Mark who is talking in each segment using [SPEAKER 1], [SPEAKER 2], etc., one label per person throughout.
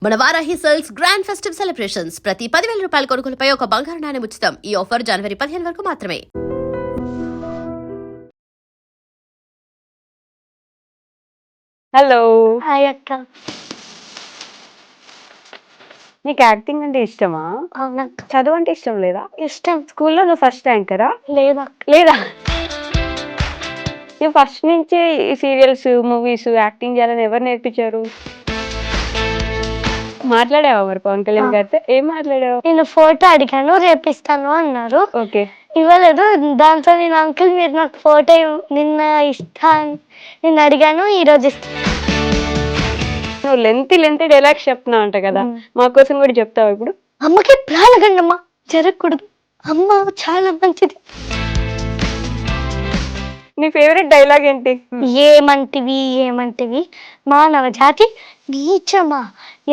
[SPEAKER 1] మన Varahi sales grand festive celebrations ప్రతి 10,000 రూపాయల కొనుగోలుపై ఒక బంగారు నాణెం ఉచితం. ఈ ఆఫర్ జనవరి 15 వరకు మాత్రమే.
[SPEAKER 2] హలో
[SPEAKER 3] హాయ్ అక్క.
[SPEAKER 2] నీకు యాక్టింగ్ అంటే ఇష్టమా?
[SPEAKER 3] అవునక్క.
[SPEAKER 2] చదువు అంటే ఇష్టం లేదా?
[SPEAKER 3] ఇష్టం.
[SPEAKER 2] స్కూల్లో నువ్వు ఫస్ట్ ర్యాంకరా?
[SPEAKER 3] లేదక్క.
[SPEAKER 2] లేదా? నువ్వు ఫస్ట్ నుంచి ఈ సీరియల్స్ మూవీస్ యాక్టింగ్ చేయాలని ఎవరు నేర్పించారు? మాట్లాడావా మరి పవన్ కళ్యాణ్ గారితో? ఏం మాట్లాడావు?
[SPEAKER 3] నేను ఫోటో అడిగాను, రేపిస్తాను అన్నారు.
[SPEAKER 2] ఓకే.
[SPEAKER 3] ఇవ్వలేదు. దాంతో నేను అంకుల్ మీరు నాకు ఫోటో నిన్న నిన్న అడిగాను, ఈరోజు ఇస్తాను.
[SPEAKER 2] నువ్వు లెంతీ డైలాగ్స్ చెప్తున్నావు అంట కదా, మా కోసం కూడా చెప్తావా ఇప్పుడు?
[SPEAKER 3] అమ్మకి ప్రాణగండమ్మ జరగకూడదు, అమ్మ చాలా మంచిది.
[SPEAKER 2] నీ ఫేవరెట్ డైలాగ్ ఏంటి?
[SPEAKER 3] ఏమంటివి మానవ జాతి నీచమా,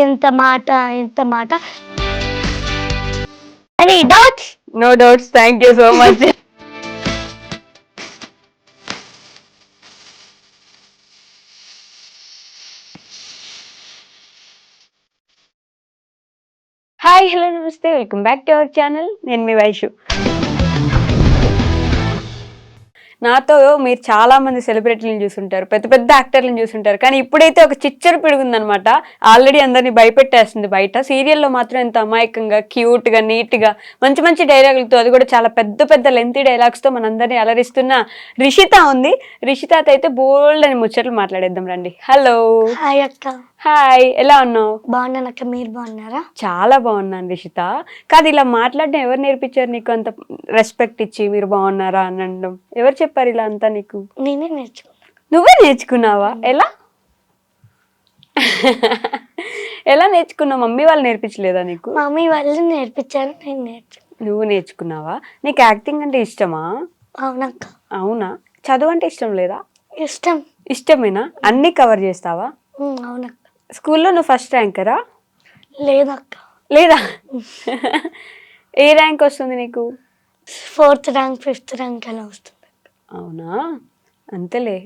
[SPEAKER 3] ఎంత మాట అని doubts.
[SPEAKER 2] No doubts. Thank you so much. Hi, hello, నమస్తే, welcome back to our channel. నేను మీ వైషు. నాతో మీరు చాలా మంది సెలబ్రిటీలను చూసుంటారు, పెద్ద పెద్ద యాక్టర్లను చూసుంటారు, కానీ ఇప్పుడైతే ఒక చిచ్చర పిడుగుందనమాట. ఆల్రెడీ అందరినీ భయపెట్టేస్తుంది బయట. సీరియల్లో మాత్రం ఎంత అమాయకంగా, క్యూట్గా, నీట్గా, మంచి మంచి డైలాగులతో, అది కూడా చాలా పెద్ద పెద్ద లెంతీ డైలాగ్స్తో మనందరినీ అలరిస్తున్న రిషిత ఉంది. రిషితతో అయితే బోల్డ్ అని ముచ్చట్లు మాట్లాడేద్దాం రండి. హలో.
[SPEAKER 3] హాయ్ అక్క.
[SPEAKER 2] హాయ్, ఎలా ఉన్నావు?
[SPEAKER 3] బాగున్నాను అక్క, మీరు బాగున్నారా? చాలా
[SPEAKER 2] బాగున్నాను రిషిత. కాదు, ఇలా మాట్లాడడం ఎవరు నేర్పించారు నీకు? అంత రెస్పెక్ట్ ఇచ్చి మీరు బాగున్నారా అని అనడం ఎవరు చెప్పారు ఇలా అంతా నీకు?
[SPEAKER 3] నేనే నేర్చుకున్నాను.
[SPEAKER 2] నువ్వే నేర్చుకున్నావా? ఎలా ఎలా నేర్చుకున్నావు? మమ్మీ వాళ్ళు నేర్పించలేదా నీకు?
[SPEAKER 3] మమ్మీ వాళ్ళు నేర్పించారు, నేను నేర్చుకున్నాను.
[SPEAKER 2] నువ్వు నేర్చుకున్నావా? నీకు యాక్టింగ్ అంటే ఇష్టమా?
[SPEAKER 3] అవునక్క.
[SPEAKER 2] అవునా? చదువు అంటే ఇష్టం లేదా?
[SPEAKER 3] ఇష్టం.
[SPEAKER 2] ఇష్టమేనా? అన్ని కవర్ చేస్తావా?
[SPEAKER 3] అవునక్క.
[SPEAKER 2] స్కూల్లో నువ్వు ఫస్ట్ ర్యాంకరా?
[SPEAKER 3] లేదక్క.
[SPEAKER 2] లేదా? ఏ ర్యాంక్ వస్తుంది నీకు?
[SPEAKER 3] 4th ర్యాంక్ 5th ర్యాంక్ అలా వస్తుంది.
[SPEAKER 2] అవునా? అంతేలే,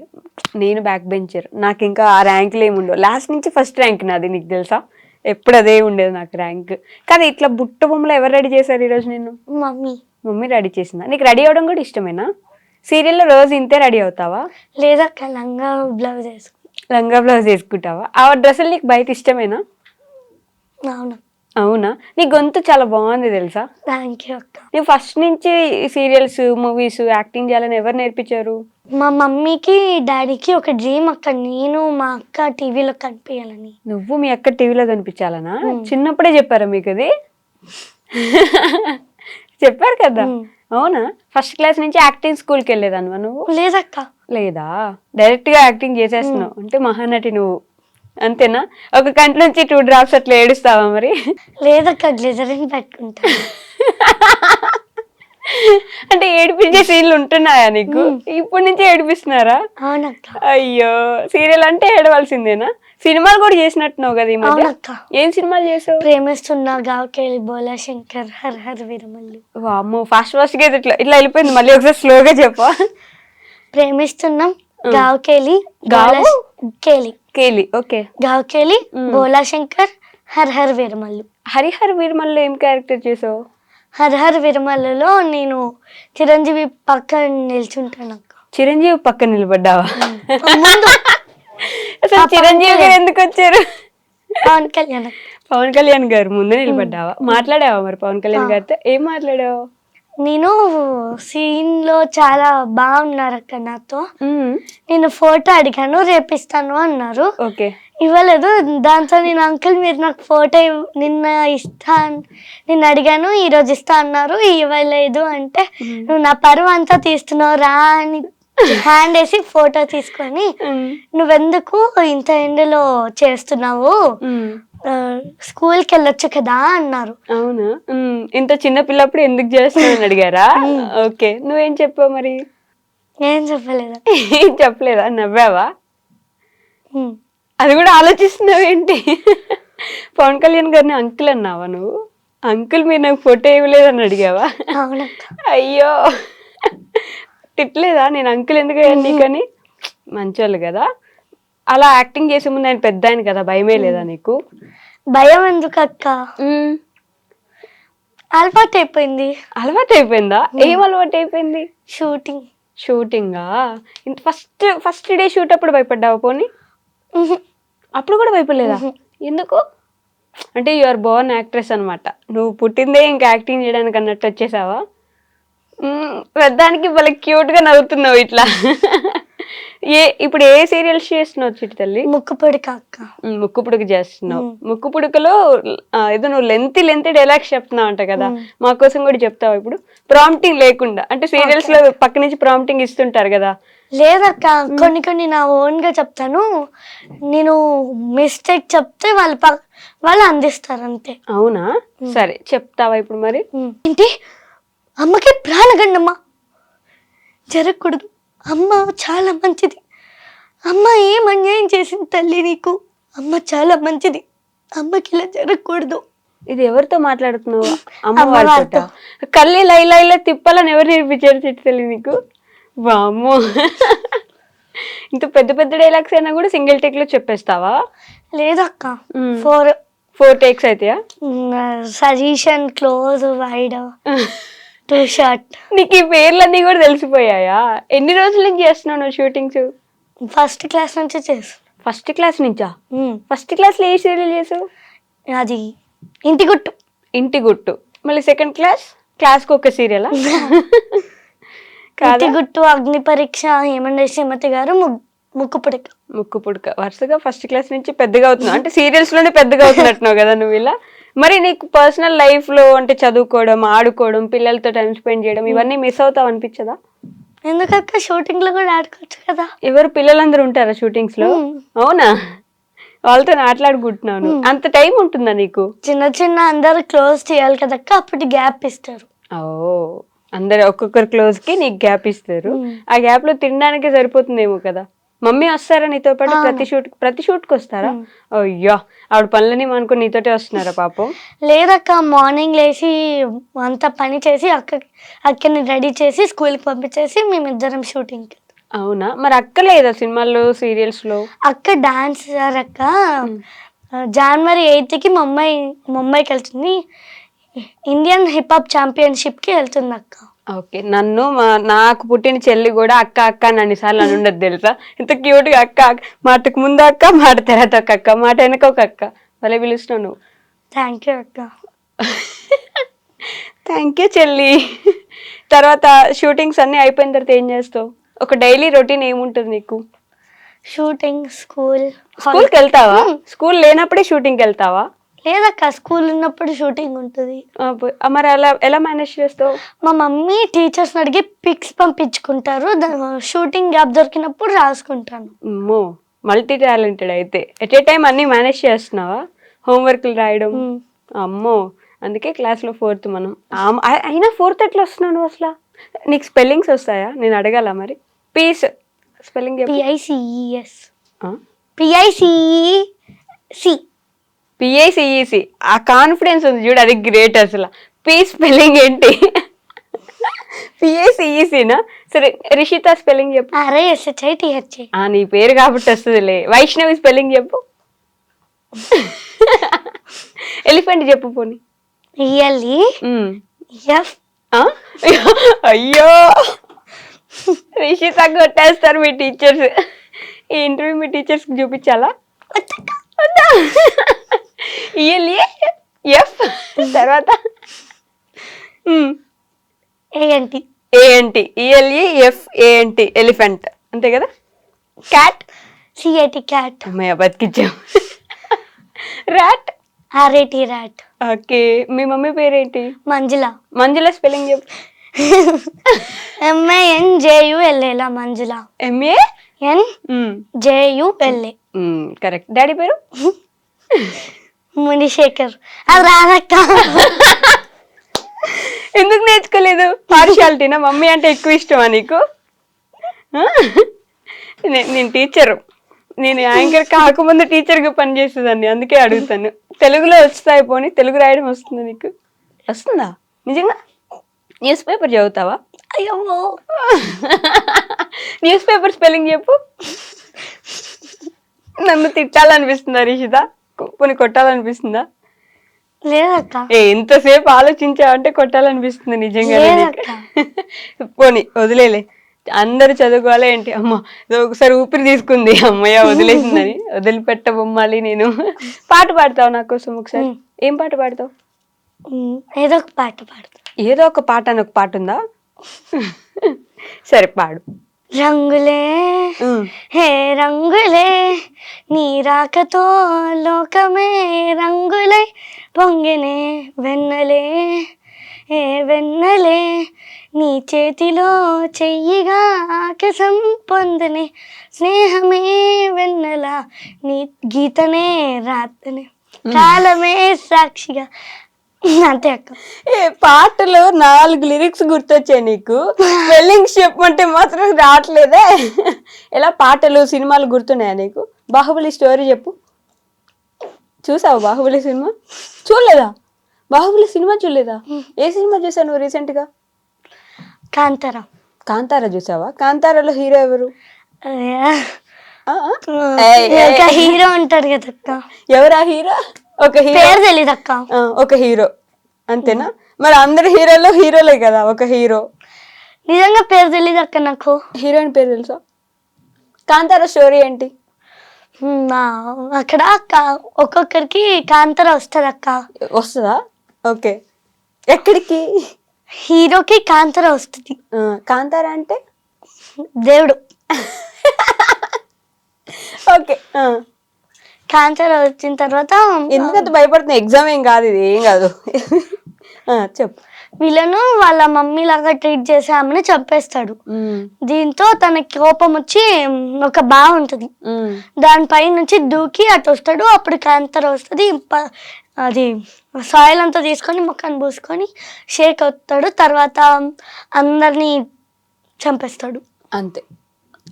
[SPEAKER 2] నేను బ్యాక్ బెంచర్. నాకు ఇంకా ఆ ర్యాంకులు ఏమి ఉండవు. లాస్ట్ నుంచి ఫస్ట్ ర్యాంక్ నాది, నీకు తెలుసా? ఎప్పుడు అదే ఉండేది నాకు ర్యాంక్. కానీ ఇట్లా బుట్ట బొమ్మలు ఎవరు రెడీ చేశారు ఈరోజు నిన్ను?
[SPEAKER 3] మమ్మీ.
[SPEAKER 2] మమ్మీ రెడీ చేసిందా? నీకు రెడీ అవ్వడం కూడా ఇష్టమేనా? సీరియల్లో రోజు ఇంతే రెడీ అవుతావా?
[SPEAKER 3] లేదక్క, లంగా బ్లౌజ్ వేసుకుంటా.
[SPEAKER 2] లంగా బ్లౌజ్ వేసుకుంటావా? ఆ డ్రెస్సులు నీకు బయట ఇష్టమేనా?
[SPEAKER 3] అవును.
[SPEAKER 2] అవునా? నీ గొంతు చాలా బాగుంది తెలుసా?
[SPEAKER 3] థ్యాంక్ యూ అక్క.
[SPEAKER 2] నువ్వు ఫస్ట్ నుంచి సీరియల్స్ మూవీస్ యాక్టింగ్ చేయాలని ఎవరు నేర్పించారు?
[SPEAKER 3] మా మమ్మీకి డాడీకి ఒక డ్రీమ్ అక్క, నేను మా అక్క టీవీలో కనిపించాలని.
[SPEAKER 2] నువ్వు మీ అక్క టీవీలో కనిపించాలనా? చిన్నప్పుడే చెప్పారా మీకు అది? చెప్పారు కదా. అవునా? ఫస్ట్ క్లాస్ నుంచి యాక్టింగ్ స్కూల్కి వెళ్ళేదాన్వా నువ్వు?
[SPEAKER 3] లేదక్క.
[SPEAKER 2] లేదా? డైరెక్ట్ గా యాక్టింగ్ చేసేస్తున్నావు అంటే మహానటి నువ్వు, అంతేనా? ఒక కంటి నుంచి 2 drops అట్లా ఏడుస్తావా మరి?
[SPEAKER 3] లేదక్క, గ్లిజరిన్ పెట్టుకుంటా.
[SPEAKER 2] అంటే ఏడిపించే సీన్లు ఉంటున్నాయా నీకు? ఇప్పటి నుంచి ఏడిపిస్తున్నారా?
[SPEAKER 3] అవునక్క.
[SPEAKER 2] అయ్యో, సీరియల్ అంటే ఏడవలసిందేనా? సినిమాలు కూడా చేసినట్టున్నావు కదా ఈ మధ్య. ఏం సినిమాలు చేసావు?
[SPEAKER 3] ప్రేమిస్తున్నా, గావకేలి, బోలా శంకర్, హర్ హర్ వీరమల్లు.
[SPEAKER 2] వామ్మో, ఫాస్ట్ గా ఇట్లా ఇట్లా వెళ్ళిపోయింది. మళ్ళీ ఒకసారి స్లోగా చెప్పా.
[SPEAKER 3] ప్రేమిస్తున్నాం, గావకేలి,
[SPEAKER 2] కేలి. ఓకే.
[SPEAKER 3] గావకేలి, బోలా శంకర్, హర్ హర్ వీరమల్లు.
[SPEAKER 2] హరిహర్ వీరమల్లు ఏం క్యారెక్టర్ చేసావు?
[SPEAKER 3] హర్ హర్ వీరమల్లులో నేను చిరంజీవి పక్కన నిల్చుంటాను అక్క.
[SPEAKER 2] చిరంజీవి పక్కన నిలబడ్డావా? అసలు చిరంజీవి గారు ఎందుకు వచ్చారు? పవన్ కళ్యాణ్ గారు ముందు నిలబడ్డావా? మాట్లాడావా మరి పవన్ కళ్యాణ్ గారితో? ఏం మాట్లాడావు?
[SPEAKER 3] నేను సీన్ లో చాలా బాగున్నారు అక్క నాతో. నేను ఫోటో అడిగాను, రేపిస్తాను అన్నారు.
[SPEAKER 2] ఓకే.
[SPEAKER 3] ఇవ్వలేదు. దాంతో నేను అంకుల్ మీరు నాకు ఫోటో నిన్న అడిగాను, ఈరోజు ఇస్తా అన్నారు, ఇవ్వలేదు అంటే నువ్వు నా పరువు అంతా తీస్తున్నావు రా అని హ్యాండ్ వేసి ఫోటో తీసుకొని నువ్వెందుకు ఇంత ఎండలో చేస్తున్నావు, స్కూల్కి వెళ్ళొచ్చు కదా అన్నారు.
[SPEAKER 2] అవునా? ఇంత చిన్న పిల్లప్పుడు ఎందుకు చేస్తున్నావు అని అడిగారా? ఓకే. నువ్వేం చెప్పావు మరి?
[SPEAKER 3] ఏం చెప్పలేదు.
[SPEAKER 2] ఏం చెప్పలేదా? నవ్వావా? అది కూడా ఆలోచిస్తున్నావు ఏంటి? పవన్ కళ్యాణ్ గారిని అంకుల్ అన్నావా నువ్వు? అంకుల్ మీరు నాకు ఫోటో ఇవ్వలేదని అడిగావా? అయ్యో, తిట్టలేదా? నేను అంకుల్ ఎందుకు అయ్యాను నీకని? మంచోళ్ళు కదా. అలా యాక్టింగ్ చేసే ముందు ఆయన పెద్ద ఆయన కదా, భయమే లేదా నీకు?
[SPEAKER 3] భయం ఎందుకు అక్క, అలవాటు అయిపోయింది.
[SPEAKER 2] అలవాటు అయిపోయిందా? ఏం అలవాటు అయిపోయింది?
[SPEAKER 3] షూటింగ్.
[SPEAKER 2] షూటింగా? ఫస్ట్ డే షూట్ అప్పుడు భయపడ్డావా పోనీ? అప్పుడు కూడా భయపడలేదా? ఎందుకు? అంటే యు ఆర్ బోర్న్ యాక్ట్రెస్ అనమాట, నువ్వు పుట్టిందే ఇంకా యాక్టింగ్ చేయడానికి అన్నట్టు వచ్చేసావా? పెద్దానికి భలే క్యూట్ గా నవ్వుతున్నావు ఇట్లా. ఇప్పుడు ఏ సీరియల్స్ చేస్తున్నావు చిట్టి తల్లి?
[SPEAKER 3] ముక్కు పొడిక అక్క.
[SPEAKER 2] ముక్కు పుడక చేస్తున్నావు. ముక్కు పుడకలో ఏదో నువ్వు లెంతీ డైలాగ్స్ చెప్తున్నావు అంట కదా, మా కోసం కూడా చెప్తావు ఇప్పుడు ప్రాంప్టింగ్ లేకుండా? అంటే సీరియల్స్ లో పక్క నుంచి ప్రాంప్టింగ్ ఇస్తుంటారు కదా.
[SPEAKER 3] లేదక్క, కొన్ని నా ఓన్ గా చెప్తాను. నేను మిస్టేక్ చెప్తే వాళ్ళు అందిస్తారు అంతే.
[SPEAKER 2] అవునా? సరే చెప్తావా ఇప్పుడు మరి?
[SPEAKER 3] ఏంటి? అమ్మకి ప్రాణగండమ్మ జరగకూడదు. అమ్మ చాలా మంచిది. అమ్మ ఏం అన్యాయం చేసింది తల్లి నీకు? అమ్మ చాలా మంచిది, అమ్మకి ఇలా జరగకూడదు.
[SPEAKER 2] ఇది ఎవరితో మాట్లాడుతున్నావు? అమ్మ
[SPEAKER 3] అమ్మ
[SPEAKER 2] వాళ్ళతో.
[SPEAKER 3] వాళ్ళతో.
[SPEAKER 2] కళ్ళి లైలా తిప్పాలని ఎవరు నేర్పించారు చిట్టి తల్లి నీకు? వామ్మో, ఇంత పెద్ద డైలాగ్స్ అయినా కూడా సింగిల్ టేక్ లో చెప్పేస్తావా?
[SPEAKER 3] లేదక్క,
[SPEAKER 2] 4 టేక్స్ అయితాయా?
[SPEAKER 3] Suggestion, close, wide, too short.
[SPEAKER 2] నీకు ఈ పేర్లన్నీ కూడా తెలిసిపోయాయా? ఎన్ని రోజుల నుంచి చేస్తున్నావు నువ్వు షూటింగ్స్?
[SPEAKER 3] ఫస్ట్ క్లాస్ నుంచి చేసు.
[SPEAKER 2] ఫస్ట్ క్లాస్ నుంచా? ఫస్ట్ క్లాస్ లో ఏ సీరియల్ చేసావు?
[SPEAKER 3] అది ఇంటి గుట్టు.
[SPEAKER 2] ఇంటి గుట్టు. మళ్ళీ సెకండ్ క్లాస్కి ఒక సీరియలా?
[SPEAKER 3] ఇంటి గుట్టు, అగ్ని పరీక్ష, హేమండే శ్రీమతి గారు, ముక్కు పుడక.
[SPEAKER 2] ముక్కు పుడక. వరుసగా ఫస్ట్ క్లాస్ నుంచి పెద్దగా అవుతున్నావు, అంటే సీరియల్స్ లోనే పెద్దగా అవుతున్నట్టున్నావు కదా నువ్వు ఇలా. మరి నీకు పర్సనల్ లైఫ్ లో అంటే చదువుకోవడం, ఆడుకోవడం, పిల్లలతో టైం స్పెండ్ చేయడం ఇవన్నీ మిస్ అవుతావు అనిపించదా?
[SPEAKER 3] ఎందుకక్క, షూటింగ్ లో కూడా ఆడుకోవచ్చు కదా.
[SPEAKER 2] ఎవరు పిల్లలందరూ ఉంటారా షూటింగ్స్ లో? అవునా? వాళ్ళతో ఆటలాడుకుంటున్నాను. అంత టైం ఉంటుందా నీకు?
[SPEAKER 3] చిన్న అందరు క్లోజ్ చేయాలి కదక్క, అప్పుడు గ్యాప్ ఇస్తారు.
[SPEAKER 2] ఓ, అందరు ఒక్కొక్కరు క్లోజ్ కి నీకు గ్యాప్ ఇస్తారు. ఆ గ్యాప్ లో తినడానికి సరిపోతుందేమో కదా. మమ్మీ వస్తారా నీతో పాటు ప్రతి షూట్ కి వస్తారా? అయ్యో, ఆవిడ పనులని అనుకుని నీతోటే వస్తున్నారా పాపం?
[SPEAKER 3] లేదక్క, మార్నింగ్ లేచి అంత పని చేసి అక్కని రెడీ చేసి స్కూల్కి పంపించేసి మేమిద్దరం షూటింగ్కి.
[SPEAKER 2] అవునా? మరి అక్క లేదా సినిమాల్లో, సీరియల్స్ లో?
[SPEAKER 3] అక్క డాన్సర్ అక్క. జనవరి 8కి ముంబైకి వెళ్తుంది. ఇండియన్ హిప్ హాప్ ఛాంపియన్షిప్ కి వెళ్తుంది అక్క.
[SPEAKER 2] ఓకే. నాకు పుట్టిన చెల్లి కూడా అక్క అక్క అని అన్నిసార్లు అని ఉండదు తెలుసా? ఇంత క్యూట్ గా అక్క, మాటకు ముందు అక్క, మాట తర్వాత ఒక అక్క, మాట వెనక ఒక అక్క. భలే పిలుస్తున్నావు నువ్వు.
[SPEAKER 3] థ్యాంక్ యూ అక్క.
[SPEAKER 2] థ్యాంక్ యూ చెల్లి. తర్వాత షూటింగ్స్ అన్ని అయిపోయిన తర్వాత ఏం చేస్తావు? ఒక డైలీ రొటీన్ ఏముంటుంది నీకు?
[SPEAKER 3] షూటింగ్,
[SPEAKER 2] స్కూల్కి వెళ్తావా? స్కూల్ లేనప్పుడే షూటింగ్కి వెళ్తావా?
[SPEAKER 3] లేదక్క, స్కూల్ ఉన్నప్పుడు షూటింగ్ ఉంటుంది.
[SPEAKER 2] మరి ఎలా మేనేజ్ చేస్తావు?
[SPEAKER 3] మా మమ్మీ టీచర్స్ అడిగి పిక్స్ పంపించుకుంటారు, షూటింగ్ గ్యాప్ దొరికినప్పుడు రాసుకుంటాను.
[SPEAKER 2] అమ్మో, మల్టీ టాలెంటెడ్ అయితే. ఎట్ ఏ టైం అన్ని మేనేజ్ చేస్తున్నావా? హోంవర్క్లు రాయడం. అమ్మో, అందుకే క్లాస్లో 4th మనం. అయినా 4th ఎట్లా వస్తున్నావు నువ్వు అసలు? నీకు స్పెల్లింగ్స్ వస్తాయా? నేను అడగాల మరి. Piece spelling
[SPEAKER 3] PICES.
[SPEAKER 2] PICEC. ఆ కాన్ఫిడెన్స్ ఉంది చూడు, అది గ్రేట్ అసలు. పీ స్పెల్లింగ్ ఏంటి? PICECనా? సరే, రిషిత స్పెల్లింగ్ చెప్పు.
[SPEAKER 3] RISHITH.
[SPEAKER 2] నీ పేరు కాబట్టి వస్తుందిలే. వైష్ణవి స్పెల్లింగ్ చెప్పు. ఎలిఫెంట్ చెప్పు పోనీ.
[SPEAKER 3] ELEF.
[SPEAKER 2] అయ్యో, రిషిత కొట్టేస్తారు మీ టీచర్స్. ఈ ఇంటర్వ్యూ మీ టీచర్స్ చూపించాలా? ELEF తర్వాత
[SPEAKER 3] ANT.
[SPEAKER 2] ELEFANT ఎలిఫెంట్, అంతే కదా? Cat
[SPEAKER 3] CAT cat.
[SPEAKER 2] అమ్మయ్య, బతికిచ్చావు. Rat
[SPEAKER 3] RAT rat.
[SPEAKER 2] ఓకే. మీ మమ్మీ పేరేంటి? మంజుల స్పెల్లింగ్ చెప్పు.
[SPEAKER 3] MANJULA Manjula. MANJULA.
[SPEAKER 2] Correct. Daddy పేరు?
[SPEAKER 3] మునిశేఖర్. అది రాదక్క.
[SPEAKER 2] ఎందుకు నేర్చుకోలేదు? పార్షియాలిటీనా? మమ్మీ అంటే ఎక్కువ ఇష్టమా నీకు? నేను టీచరు, నేను యాంకర్ కాకముందు టీచర్గా పనిచేసేదాన్ని, అందుకే అడుగుతాను. తెలుగులో వస్తాయి పోనీ, తెలుగు రాయడం వస్తుందా నీకు? వస్తుందా నిజంగా? న్యూస్ పేపర్ చదువుతావా?
[SPEAKER 3] అయ్యో,
[SPEAKER 2] న్యూస్ పేపర్ స్పెల్లింగ్ చెప్పు. నన్ను తిట్టాలనిపిస్తుందా రిషిత? పోనీ కొట్టాలనిపిస్తుందా?
[SPEAKER 3] లేదక్క.
[SPEAKER 2] ఎంతసేపు ఆలోచించావంటే కొట్టాలనిపిస్తుంది నిజంగా. పోనీ వదిలేలే, అందరు చదువుకోవాలా ఏంటి? అమ్మ ఒకసారి ఊపిరి తీసుకుంది, అమ్మయ్య వదిలేసిందని వదిలిపెట్ట బొమ్మాలి నేను. పాట పాడతావు నా కోసం ఒకసారి? ఏం పాట పాడతావు?
[SPEAKER 3] ఏదో ఒక పాట పాడతా.
[SPEAKER 2] ఏదో ఒక పాట అని ఒక పాట ఉందా? సరే పాడు.
[SPEAKER 3] రంగులే హే రంగులే, నీ రాకతో లోకమే రంగులై పొంగినే వెన్నెలే, ఏ వెన్నెలే, నీ చేతిలో చెయ్యిగా ఆకాశం పొందనే, స్నేహమే వెన్నెల, నీ గీతనే రాతనే, కాలమే సాక్షిగా. అంతే అక్క.
[SPEAKER 2] పాటలో 4 లిరిక్స్ గుర్తొచ్చాయి నీకు, స్పెల్లింగ్స్ చెప్పమంటే మాత్రం రావట్లేదే. ఎలా పాటలు సినిమాలు గుర్తున్నాయా నీకు? బాహుబలి స్టోరీ చెప్పు. చూసావు బాహుబలి సినిమా? చూడలేదా? బాహుబలి సినిమా చూడలేదా? ఏ సినిమా చూసావు నువ్వు రీసెంట్ గా?
[SPEAKER 3] కాంతారా.
[SPEAKER 2] కాంతారా చూసావా? కాంతారాలో హీరో ఎవరు?
[SPEAKER 3] హీరో ఉంటాడు కదక్క.
[SPEAKER 2] ఎవరా హీరో? ఒక హీరో
[SPEAKER 3] పేరు తెలీదు అక్క.
[SPEAKER 2] ఒక హీరో అంతేనా? మరి అందరు హీరోలో హీరోలే కదా ఒక హీరో.
[SPEAKER 3] నిజంగా పేరు తెలీదు అక్క నాకు.
[SPEAKER 2] హీరోయిన్ పేరు తెలుసా? కాంతారా స్టోరీ ఏంటి?
[SPEAKER 3] అక్కడ ఒక్కొక్కరికి కాంతారా వస్తుంది అక్క.
[SPEAKER 2] వస్తుందా? ఓకే. ఎక్కడికి?
[SPEAKER 3] హీరోకి కాంతారా వస్తుంది.
[SPEAKER 2] కాంతారా అంటే
[SPEAKER 3] దేవుడు.
[SPEAKER 2] ఓకే.
[SPEAKER 3] కాంతారా వచ్చిన తర్వాత
[SPEAKER 2] ఎందుకంత భయపడుతున్నా? ఎగ్జామ్ ఏం కాదు, ఇది ఏం కాదు. చెప్పు.
[SPEAKER 3] వీళ్ళను వాళ్ళ మమ్మీ లాగా ట్రీట్ చేసి ఆమెను చంపేస్తాడు. దీంతో తనకి కోపం వచ్చి ఒక బావి ఉంటుంది, దానిపై నుంచి దూకి అటు వస్తాడు. అప్పుడు కాంతారా వస్తుంది. అది సాయిల్ అంతా తీసుకొని ముఖాన్ని పూసుకొని షేక్ అవుతాడు. తర్వాత అందరినీ చంపేస్తాడు.
[SPEAKER 2] అంతే,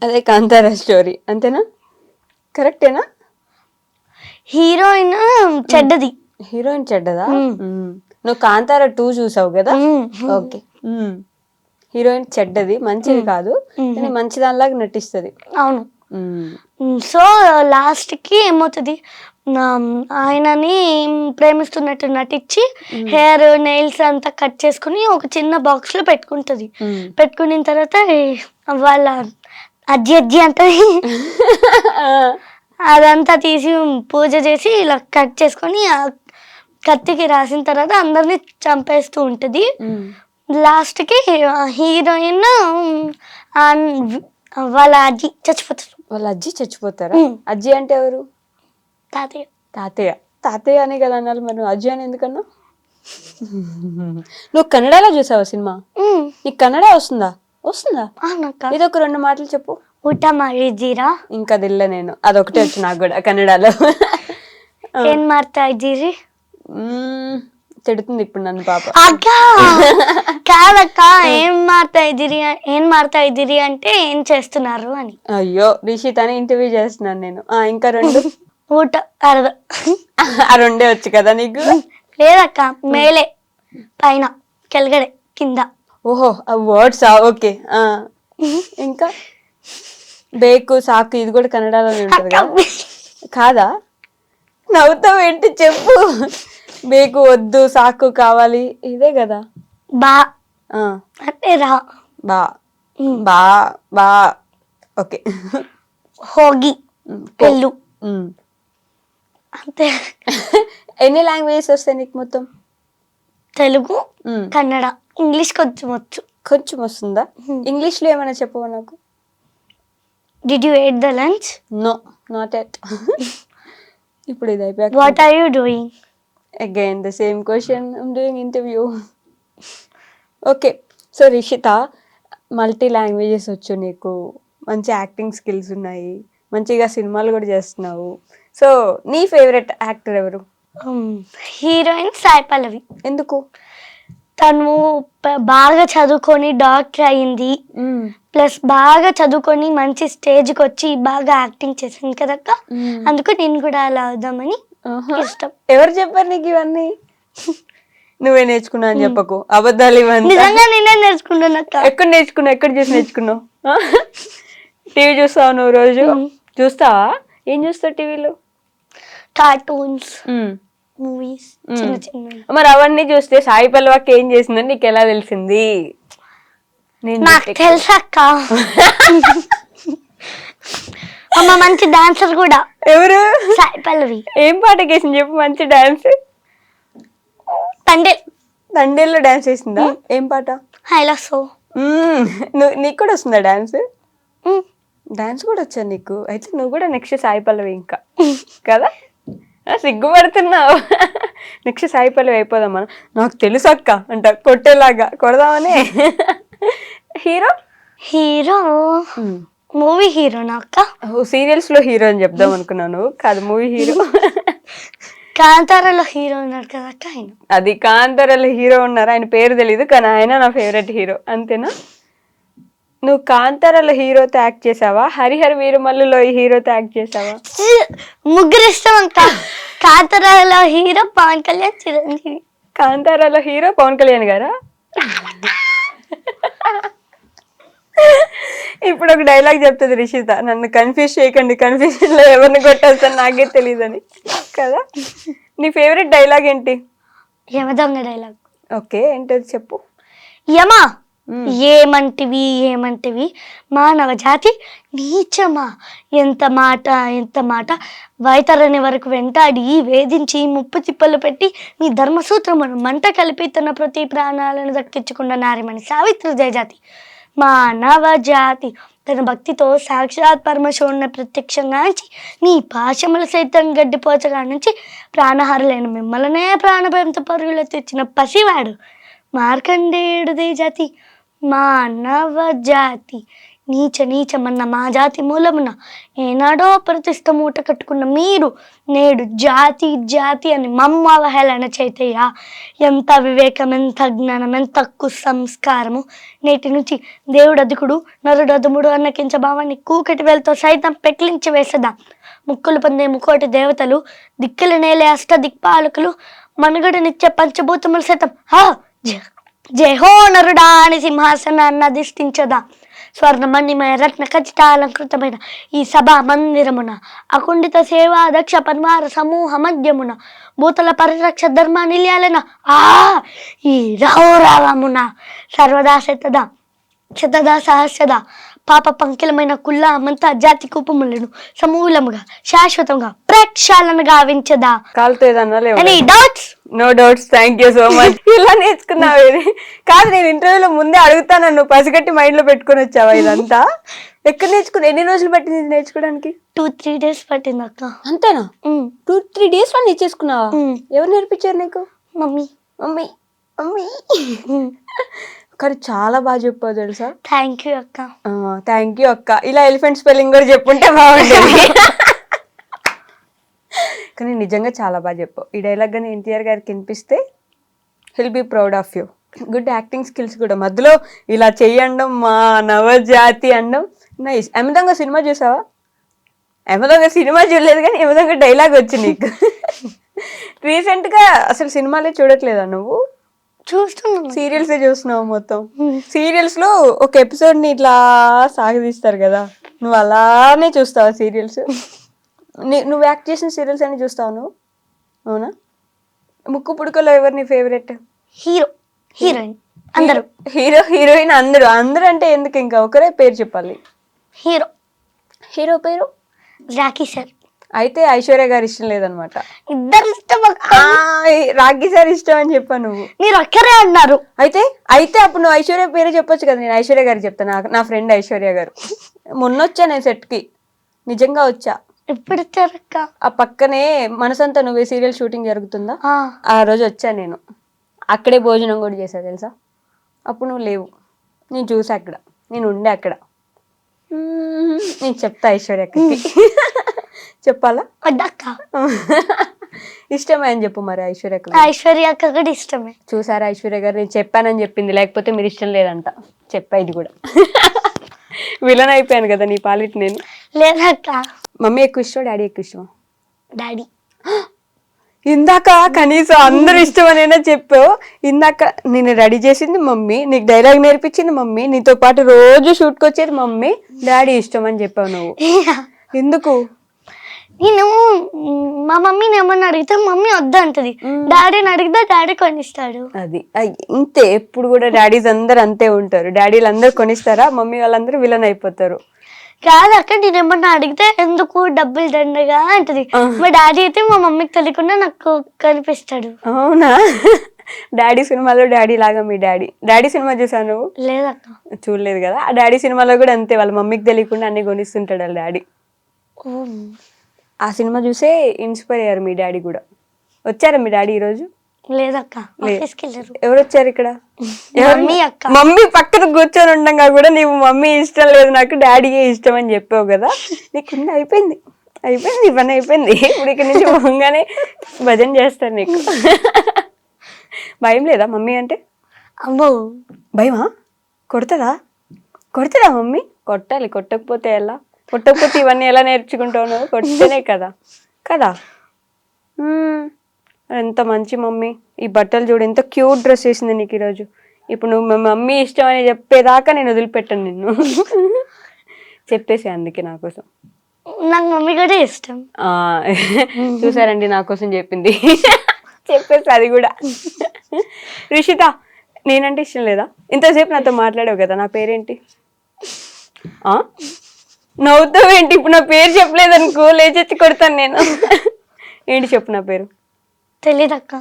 [SPEAKER 2] అదే కాంతారా స్టోరీ. అంతేనా? కరెక్టేనా?
[SPEAKER 3] హీరోయిన్ చెడ్డది.
[SPEAKER 2] హీరోయిన్ చెడ్డదా? నువ్వు కాంతారా 2 చూసావు కదా? ఓకే. హీరోయిన్ చెడ్డది, మంచిది కాదు, కానీ మంచి దానిలాగా నటిస్తుంది.
[SPEAKER 3] అవును. సో లాస్ట్ కి ఏమవుతుంది, ఆయనని ప్రేమిస్తున్నట్టు నటించి హెయిర్ నెయిల్స్ అంతా కట్ చేసుకుని ఒక చిన్న బాక్స్ లో పెట్టుకుంటది. పెట్టుకున్న తర్వాత వాళ్ళ అజ్జి అంటది, అదంతా తీసి పూజ చేసి ఇలా కట్ చేసుకొని కత్తికి రాసిన తర్వాత అందరినీ చంపేస్తూ ఉంటది. లాస్ట్ కి హీరోయిన్ వాళ్ళ అజ్జి చచ్చిపోతారు.
[SPEAKER 2] వాళ్ళ అజ్జి చచ్చిపోతారా? అజ్జి అంటే ఎవరు?
[SPEAKER 3] తాతయ్య.
[SPEAKER 2] తాతయ్య. తాతయ్య అనే కదా అన్నారు, మరి నువ్వు అజ్జి అని ఎందుకన్నా? నువ్వు కన్నడలో చూసావా సినిమా? నీకు కన్నడ వస్తుందా? ఇది ఒక 2 మాటలు చెప్పు.
[SPEAKER 3] ಊಟ ಮಾಡಿದ್ದೀರಾ?
[SPEAKER 2] ఇంకా దిల్ల నేను అదొకటే వచ్చు నాకు కూడా కన్నడలో.
[SPEAKER 3] ఏం ಮಾಡ್ತಾ ఇದ್ದೀರಿ?
[SPEAKER 2] తిడుతుంది ఇప్పుడు నన్ను పాప.
[SPEAKER 3] అక్క కాదక్క, ఏం ಮಾಡ್ತಾ ఇದ್ದೀరి అంటే ఏం చేస్తున్నారు అని.
[SPEAKER 2] అయ్యో రిషిత్ అని ఇంటర్వ్యూ చేస్తున్నాను నేను. ఇంకా 2
[SPEAKER 3] ಊಟ అరద.
[SPEAKER 2] ఆ 2 వచ్చు కదా నీకు?
[SPEAKER 3] లేదక్క, మేలే పైన, కెల్గడే కింద.
[SPEAKER 2] ఓహో వర్డ్స్. ఓకే. ఇంకా బేకు సాకు ఇది కూడా కన్నడలోనే ఉంటుంది కదా? కాదా? నవ్వుతావు ఏంటి చెప్పు. బేకు వద్దు, సాకు కావాలి, ఇదే కదా?
[SPEAKER 3] బా అంటే రా.
[SPEAKER 2] బా బా బా. ఓకే.
[SPEAKER 3] హోగి పెళ్ళు అంతే.
[SPEAKER 2] ఎన్ని లాంగ్వేజెస్ వస్తాయి నీకు మొత్తం?
[SPEAKER 3] తెలుగు, కన్నడ, ఇంగ్లీష్ కొంచెం వచ్చు.
[SPEAKER 2] కొంచెం వస్తుందా? ఇంగ్లీష్ లో ఏమైనా చెప్పవా నాకు?
[SPEAKER 3] Did you eat the lunch?
[SPEAKER 2] No, not yet. ఇప్పుడు ఇది అయిపోయాక.
[SPEAKER 3] What are you doing?
[SPEAKER 2] Again the same question. I'm doing interview. Okay. So Rishitha, multi languages వచ్చు నీకు, మంచి యాక్టింగ్ స్కిల్స్ ఉన్నాయి, మంచిగా సినిమాలు కూడా చేస్తున్నావు. సో నీ ఫేవరెట్ యాక్టర్ ఎవరు?
[SPEAKER 3] హీరోయిన్ సాయి పల్లవి.
[SPEAKER 2] ఎందుకు?
[SPEAKER 3] తను బాగా చదువుకొని డాక్టర్ అయింది, ప్లస్ బాగా చదువుకొని మంచి స్టేజ్కి వచ్చి బాగా యాక్టింగ్ చేసింది కదక్క. అందుకు నేను కూడా అలా అవుదామని ఇష్టం.
[SPEAKER 2] ఎవరు చెప్పారు నీకు ఇవన్నీ? నువ్వే నేర్చుకున్నా అని చెప్పకు, అబద్ధాలు ఇవన్నీ.
[SPEAKER 3] నిజంగా నేనే నేర్చుకుంటున్నా.
[SPEAKER 2] ఎక్కడ చూసి నేర్చుకున్నావు? టీవీ చూస్తావు నువ్వు? రోజు చూస్తావా? ఏం చూస్తావు టీవీలో?
[SPEAKER 3] కార్టూన్స్ మూవీస్ చిన్న చిన్న.
[SPEAKER 2] మరి అవన్నీ చూస్తే సాయి పల్లవకి ఏం చేసిందని నీకు ఎలా తెలిసింది?
[SPEAKER 3] నాకు తెలుసక్క. అమ్మ మంచి డాన్సర్ కూడా.
[SPEAKER 2] ఎవరు?
[SPEAKER 3] సాయి పల్లవి.
[SPEAKER 2] ఏం పాటకి వేసింది చెప్పు? మంచి డాన్స్. తండేల్లో డాన్స్ వేసిందా? ఏం పాట?
[SPEAKER 3] హైలా సో.
[SPEAKER 2] నీకు కూడా వస్తుందా డాన్స్? డాన్స్ కూడా వచ్చా నీకు? అయితే నువ్వు కూడా నెక్స్ట్ సాయి పల్లవి ఇంకా కదా? సిగ్గుపడుతున్నావు. నెక్స్ట్ సాయి పల్లవి అయిపోదాం మనం. నాకు తెలుసు అక్క అంట కొట్టేలాగా కొడదామని. హీరో?
[SPEAKER 3] హీరో మూవీ హీరోనా అక్క?
[SPEAKER 2] సీరియల్స్ లో హీరో అని చెప్దాం అనుకున్నాను. కాదు, మూవీ హీరో.
[SPEAKER 3] కాంతారాలో హీరో ఉన్నాడు కదా అక్క ఆయన.
[SPEAKER 2] అది కాంతారాలో హీరో ఉన్నారు, ఆయన పేరు తెలీదు కానీ ఆయన నా ఫేవరెట్ హీరో. అంతేనా? నువ్వు కాంతారాలో హీరోతో యాక్ట్ చేసావా? హరిహర వీరమల్లులో హీరోతో యాక్ట్ చేసావా?
[SPEAKER 3] ముగ్గురు ఇష్టం అక్క. కాంతారాలో హీరో పవన్ కళ్యాణ్, చిరంజీవి.
[SPEAKER 2] కాంతారాలో హీరో పవన్ కళ్యాణ్ గారా? ఇప్పుడు ఒక డైలాగ్ చెప్తుంది రిషిత, నన్ను కన్ఫ్యూజ్ చేయకండి, కన్ఫ్యూజన్ లో ఎవరిని కొట్టేస్తాను నాకే తెలియదని కదా. నీ ఫేవరెట్ డైలాగ్ ఏంటి?
[SPEAKER 3] యమదొంగ డైలాగ్.
[SPEAKER 2] ఓకే, ఏంటది చెప్పు.
[SPEAKER 3] యమా ఏమంటివి ఏమంటివి మానవ జాతి నీచమా, ఎంత మాట ఎంత మాట, వైతరని వరకు వెంటాడి వేధించి ముప్పు తిప్పలు పెట్టి నీ ధర్మసూత్రమును మంట కలిపి తన ప్రతి ప్రాణాలను దక్కించుకున్న నారిమణి సావిత్రి జయజాతి. మానవ జాతి తన భక్తితో సాక్షాత్ పరమశివుని ప్రత్యక్షంగా నుంచి నీ పాశములు సైతం గడ్డిపోచగా నుంచి ప్రాణహారులైన మిమ్మల్నే ప్రాణభయంతో పరుగులు తెచ్చిన పసివాడు మార్కండేయుడు జాతి. మానవ జాతి నీచ నీచమన్న మా జాతి మూలమున ఏనాడో ప్రతిష్ట మూట కట్టుకున్న మీరు నేడు జాతి జాతి అని మమ్మ అవహేళన చేతయ్యా. ఎంత వివేకం, ఎంత జ్ఞానం, ఎంత కుసంస్కారము. నేటి నుంచి దేవుడు అధికుడు నరుడు అదుముడు అన్న కించభావాన్ని కూకటి వేలతో సైతం పెకిలించి వేసదా. ముక్కులు పొందే ముకోటి దేవతలు, దిక్కుల నేలే అష్ట దిక్పాలకులు, మనుగడనిచ్చే పంచభూతములు సైతం జయహో నరుడా అని సింహాసనాన్ని అధిష్ఠించదా. స్వర్ణమణిమయ రత్న ఖచ్చితాలంకృతమైన ఈ సభా మందిరమున అకుండిత సేవా దక్ష పన్వార సమూహ మధ్యమున భూతల పరిరక్ష ధర్మ నిలయాలన ఈ రౌరవమున సర్వదా శతదా సహస్రదా పాప పంకిలమైన కుల్లా మంతా జాతి కూపములను సమూలముగా శాశ్వతంగా ప్రక్షాళన గావించదా.
[SPEAKER 2] కాలుతో ఏదన్నా లేవు?
[SPEAKER 3] Any doubts?
[SPEAKER 2] No doubts. Thank you so much. ఇలా నేర్చుకున్నావు ఇది? కాదు, నేను ఇంటర్వ్యూలో ముందే అడుగుతాను, నువ్వు పసిగట్టి మైండ్ లో పెట్టుకుని వచ్చావా ఇదంతా? ఎక్కడ నేర్చుకున్నా? ఎన్ని రోజులు పట్టింది నేర్చుకోవడానికి?
[SPEAKER 3] 2-3 days పట్టింది అక్క.
[SPEAKER 2] అంతేనా? 2-3 days లో నేర్చేసుకున్నావా? ఎవరు నేర్పించారు నీకు?
[SPEAKER 3] మమ్మీ.
[SPEAKER 2] మమ్మీ మమ్మీ కానీ చాలా బాగా చెప్పావు తెలుసా.
[SPEAKER 3] థ్యాంక్ యూ అక్క.
[SPEAKER 2] థ్యాంక్ యూ అక్క. ఇలా ఎలిఫెంట్ స్పెల్లింగ్ కూడా చెప్పుంటే బాగుండేది. కానీ నిజంగా చాలా బాగా చెప్పావు. ఈ డైలాగ్ కానీ ఎన్టీఆర్ గారికి వినిపిస్తే he'll be proud of you. Good acting skills కూడా. మధ్యలో ఇలా చెయ్యండం, మా నవజాతి అనడం నైస్. యమదొంగ సినిమా చూసావా? యమదొంగ సినిమా చూడలేదు కానీ యమదొంగ డైలాగ్ వచ్చి నీకు. రీసెంట్గా అసలు సినిమాలే చూడట్లేదా నువ్వు?
[SPEAKER 3] చూస్తున్నాను.
[SPEAKER 2] సీరియల్సే చూస్తున్నావు మొత్తం. సీరియల్స్ లో ఒక ఎపిసోడ్ ని ఇట్లా సాగదీస్తారు కదా, నువ్వు అలానే చూస్తావా సీరియల్స్? నువ్వు యాక్ట్ చేసిన సీరియల్స్ అని చూస్తావు నువ్వు? అవునా? ముక్కు పుడకలో ఎవరు నీ ఫేవరెట్?
[SPEAKER 3] హీరో హీరోయిన్ అందరూ.
[SPEAKER 2] హీరో హీరోయిన్ అందరూ. అందరూ అంటే ఎందుకు, ఇంకా ఒకరే పేరు చెప్పాలి.
[SPEAKER 3] హీరో
[SPEAKER 2] హీరో పేరు?
[SPEAKER 3] Rocky sir.
[SPEAKER 2] అయితే ఐశ్వర్య గారు ఇష్టం లేదనమాట.
[SPEAKER 3] ఇద్దరు ఇష్టం.
[SPEAKER 2] రాకీ సార్ ఇష్టం అని చెప్పాను నువ్వు.
[SPEAKER 3] మీరు ఒక్కరే అన్నారు.
[SPEAKER 2] అయితే అప్పుడు నువ్వు ఐశ్వర్య పేరు చెప్పొచ్చు కదా. నేను ఐశ్వర్య గారు చెప్తాను. నా ఫ్రెండ్ ఐశ్వర్య గారు. మొన్న వచ్చా నేను సెట్కి, నిజంగా వచ్చా.
[SPEAKER 3] ఎప్పుడు వచ్చారక్క?
[SPEAKER 2] ఆ పక్కనే మనసంతా నువ్వే సీరియల్ షూటింగ్ జరుగుతుందా, ఆ రోజు వచ్చా నేను. అక్కడే భోజనం కూడా చేశా తెలుసా. అప్పుడు నువ్వు లేవు, నేను చూసా అక్కడ, నేను ఉండే అక్కడ. నేను చెప్తా ఐశ్వర్యకి. చెప్పాలా?
[SPEAKER 3] వద్దక్క.
[SPEAKER 2] ఇష్టమే అని చెప్పు మరి ఐశ్వర్యకు.
[SPEAKER 3] ఐశ్వర్య అక్క కూడా ఇష్టమే.
[SPEAKER 2] చూసారా ఐశ్వర్య గారు, నేను చెప్పానని చెప్పింది, లేకపోతే మీరు ఇష్టం లేదంట. చెప్పా ఇది కూడా. విలన్ అయిపోయాను కదా నీ పాలిటి నేను.
[SPEAKER 3] లేదక్క.
[SPEAKER 2] మమ్మీ ఎక్కువ ఇష్టం, డాడీ ఎక్కువ ఇష్టం?
[SPEAKER 3] డాడీ.
[SPEAKER 2] ఇందాక కనీసం అందరు ఇష్టం అనైనా చెప్పావు. ఇందాక నేను రెడీ చేసింది మమ్మీ, నీకు డైలాగ్ నేర్పించింది మమ్మీ, నీతో పాటు రోజు షూట్కి వచ్చేది మమ్మీ, డాడీ ఇష్టం అని చెప్పావు నువ్వు. ఎందుకు?
[SPEAKER 3] నేను మా మమ్మీని ఏమన్నా అడిగితే మమ్మీ వద్దంటది, డాడీని అడిగితే డాడీ కొనిస్తాడు.
[SPEAKER 2] అది ఇంతే, ఎప్పుడు కూడా డాడీస్ అందరు అంతే ఉంటారు. డాడీలు అందరు కొనిస్తారా, మమ్మీ వాళ్ళందరూ విలన్ అయిపోతారు.
[SPEAKER 3] కాదక్క, నేను ఏమన్నా అడిగితే ఎందుకు డబ్బులు దండగా అంటది. మా డాడీ అయితే మా మమ్మీకి తెలియకుండా నాకు కనిపిస్తాడు.
[SPEAKER 2] అవునా? డాడీ సినిమాలో డాడీ లాగా మీ డాడీ సినిమా చూసావు నువ్వు?
[SPEAKER 3] లేదక్క.
[SPEAKER 2] చూడలేదు కదా. ఆ డాడీ సినిమాలో కూడా అంతే, వాళ్ళ మమ్మీకి తెలియకుండా అన్ని కొనిస్తుంటాడు వాళ్ళ డాడీ. ఆ సినిమా చూసే ఇన్స్పైర్ అయ్యారు మీ డాడీ కూడా. వచ్చారా మీ డాడీ ఈరోజు?
[SPEAKER 3] లేదక్క, ఆఫీస్కి వెళ్ళారు.
[SPEAKER 2] ఎవరు వచ్చారు ఇక్కడ?
[SPEAKER 3] మమ్మీ అక్క.
[SPEAKER 2] మమ్మీ పక్కన కూర్చొని ఉండగా కూడా నీవు మమ్మీ ఇష్టం లేదు నాకు డాడీయే ఇష్టం అని చెప్పావు కదా. నీకు అయిపోయింది పని అయిపోయింది. ఇప్పుడు ఇక్కడ నుంచి పోగానే భజన చేస్తాను నీకు. భయం లేదా మమ్మీ అంటే?
[SPEAKER 3] అమ్మో
[SPEAKER 2] భయమా? కొడతదా మమ్మీ? కొట్టాలి, కొట్టకపోతే ఎలా? కొట్టకపోతే ఇవన్నీ ఎలా నేర్చుకుంటావు? కొడితేనే కదా. ఎంత మంచి మమ్మీ. ఈ బట్టలు చూడు, ఎంత క్యూట్ డ్రెస్ వేసింది నీకు ఈరోజు. ఇప్పుడు నువ్వు మమ్మీ ఇష్టం అని చెప్పేదాకా నేను వదిలిపెట్టాను నిన్ను. చెప్పేసి అందుకే నా కోసం.
[SPEAKER 3] నాకు మమ్మీ కూడా ఇష్టం.
[SPEAKER 2] చూసారండి, నా కోసం చెప్పింది. చెప్పేసి అది కూడా. రిషిత, నేనంటే ఇష్టం లేదా? ఇంతసేపు నాతో మాట్లాడావు కదా, నా పేరేంటి? నవ్వుతావు ఏంటి? ఇప్పుడు నా పేరు చెప్పలేదనుకో లేచొచ్చి కొడతాను నేను. ఏంటి చెప్పు నా పేరు?
[SPEAKER 3] తెలీదక్క.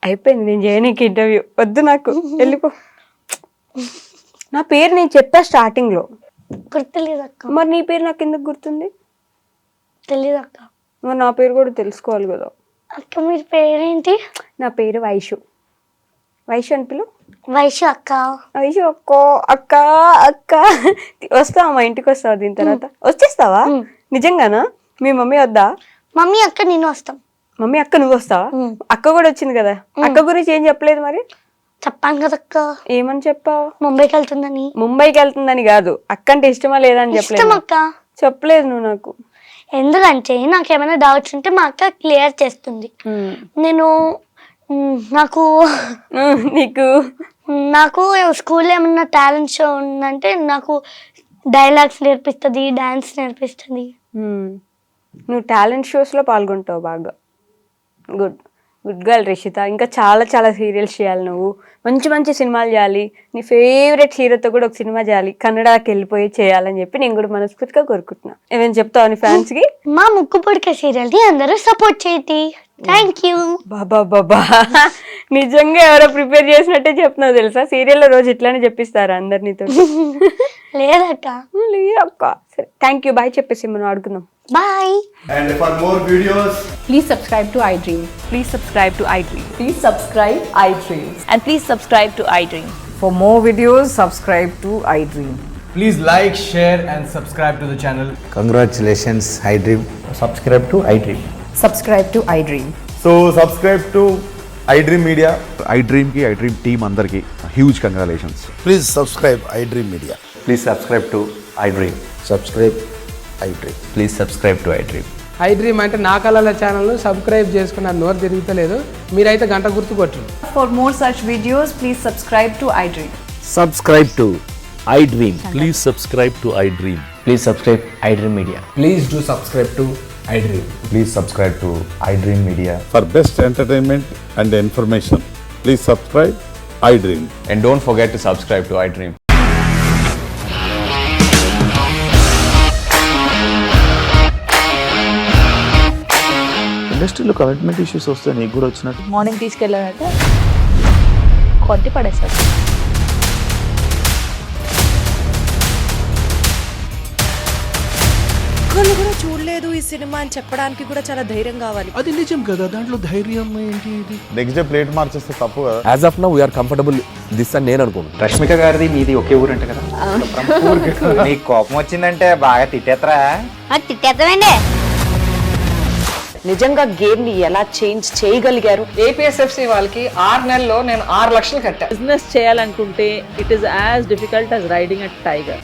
[SPEAKER 2] అయిపోయింది, నేను చేయనీకి ఇంటర్వ్యూ వద్దు నాకు, వెళ్ళిపో. నా పేరు నేను చెప్పా స్టార్టింగ్ లో.
[SPEAKER 3] గుర్తులేదక్క.
[SPEAKER 2] మరి నీ పేరు నాకు ఎందుకు గుర్తుంది?
[SPEAKER 3] తెలీదక్క.
[SPEAKER 2] మరి నా పేరు కూడా తెలుసుకోవాలి కదా.
[SPEAKER 3] అక్క మీరు పేరేంటి?
[SPEAKER 2] నా పేరు వైషు అని పిలు.
[SPEAKER 3] వైషు అక్క.
[SPEAKER 2] వైషు అక్క. వస్తావా మా ఇంటికి? వస్తావా దీని తర్వాత? వచ్చేస్తావా? నిజంగానా? మీ మమ్మీ వద్దా?
[SPEAKER 3] మమ్మీ అక్క నేను వస్తాం.
[SPEAKER 2] మమ్మీ అక్క నువ్వు వస్తావా? అక్క కూడా వచ్చింది కదా. అక్క గురించి ఏం చెప్పలేదు మరి?
[SPEAKER 3] చెప్పాను కదక్క.
[SPEAKER 2] ఏమని చెప్పావు?
[SPEAKER 3] ముంబైకి వెళ్తుందని
[SPEAKER 2] కాదు, అక్క అంటే ఇష్టమా లేదా అని చెప్పలేదు.
[SPEAKER 3] అక్క
[SPEAKER 2] చెప్పలేదు నువ్వు నాకు.
[SPEAKER 3] ఎందుకంటే నాకేమైనా డౌట్స్ ఉంటే మా అక్క క్లియర్ చేస్తుంది. నాకు స్కూల్లో ఏమన్నా టాలెంట్ షో ఉందంటే నాకు డైలాగ్స్ నేర్పిస్తుంది, డాన్స్ నేర్పిస్తుంది.
[SPEAKER 2] నువ్వు టాలెంట్ షోస్లో పాల్గొంటావు బాగా. Good girl Rishitha. ఇంకా చాలా చాలా సీరియల్స్ చేయాలి నువ్వు. మంచి సినిమాలు చేయాలి. నీ ఫేవరెట్ హీరోతో కూడా ఒక సినిమా చేయాలి. కన్నడకి వెళ్ళిపోయి చేయాలని చెప్పి నేను కూడా మనస్ఫూర్తిగా కోరుకుంటున్నా. ఏమేమి చెప్తావు నీ ఫ్యాన్స్ కి?
[SPEAKER 3] మా ముక్కు పొడికే సీరియల్ ని అందరూ సపోర్ట్ చేయండి. Thank you.
[SPEAKER 2] బాబా నిజంగా ఎవరో ప్రిపేర్ చేసినట్టే చెప్తున్నావు తెలుసా. సీరియల్లో రోజు ఇట్లానే చెప్పిస్తారా అందరినీతో?
[SPEAKER 3] లేదక్క.
[SPEAKER 2] సరే, థ్యాంక్ యూ, బాయ్ చెప్పేసి మనం ఆడుకుందాం.
[SPEAKER 3] Bye.
[SPEAKER 4] And for more videos,
[SPEAKER 5] Please subscribe to iDream.
[SPEAKER 6] Please subscribe to iDream.
[SPEAKER 5] Please subscribe iDream.
[SPEAKER 6] And please subscribe to iDream.
[SPEAKER 5] For more videos, subscribe to iDream.
[SPEAKER 4] please like, share, and subscribe to the channel.
[SPEAKER 7] Congratulations, iDream.
[SPEAKER 8] Subscribe to iDream.
[SPEAKER 5] Subscribe to iDream.
[SPEAKER 4] So subscribe to iDream Media.
[SPEAKER 9] iDream team andarki huge congratulations.
[SPEAKER 7] Please subscribe iDream Media.
[SPEAKER 8] Please subscribe to iDream.
[SPEAKER 7] Subscribe iDream.
[SPEAKER 8] Please subscribe to iDream.
[SPEAKER 10] iDream అంటే నా కళల ఛానల్ను subscribe చేసుకున్న నోరు తిరుగుతలేదు. మీరైతే గంట గుర్తు కొట్టండి.
[SPEAKER 5] For more such videos, please subscribe to iDream.
[SPEAKER 8] Subscribe to iDream.
[SPEAKER 11] Please subscribe to iDream.
[SPEAKER 8] Please subscribe iDream Media.
[SPEAKER 4] Please do subscribe to iDream.
[SPEAKER 8] Please subscribe to iDream Media.
[SPEAKER 9] For best entertainment and information, please subscribe iDream.
[SPEAKER 8] And don't forget to subscribe to iDream.
[SPEAKER 11] ఇండస్ట్రీలో commitment issues వస్తే నీకు కూడా వచ్చినట్టు
[SPEAKER 6] morning తీసుకెళ్ళారంటే కొట్టి పడేస్తారు.
[SPEAKER 12] ఒక్కళ్ళు కూడా చూడలేదు ఈ సినిమా అని చెప్పడానికి కూడా చాలా ధైర్యం కావాలి.
[SPEAKER 11] అది నిజం కదా, దాంట్లో ధైర్యం ఏంటి? ఇది
[SPEAKER 9] నెక్స్ట్ డే ప్లేట్ మార్చేస్తే తప్పు కదా.
[SPEAKER 8] As of now, we are comfortable this అని నేను అనుకుంటున్నాను.
[SPEAKER 13] రష్మిక గారిది మీది ఒకే ఊరు అంట కదా. నీకు కోపం వచ్చిందంటే బాగా తిట్టేత్తరా?
[SPEAKER 3] తిట్టేద్దామండి.
[SPEAKER 12] నిజంగా గేమ్ ని ఎలా చేంజ్ చేయగలిగారు?
[SPEAKER 10] ఏపీఎస్ఎఫ్సి వాళ్ళకి 6 నెలల్లో నేను 6 లక్షలు కట్టా.
[SPEAKER 6] బిజినెస్ చేయాలనుకుంటే it is as difficult as riding a tiger.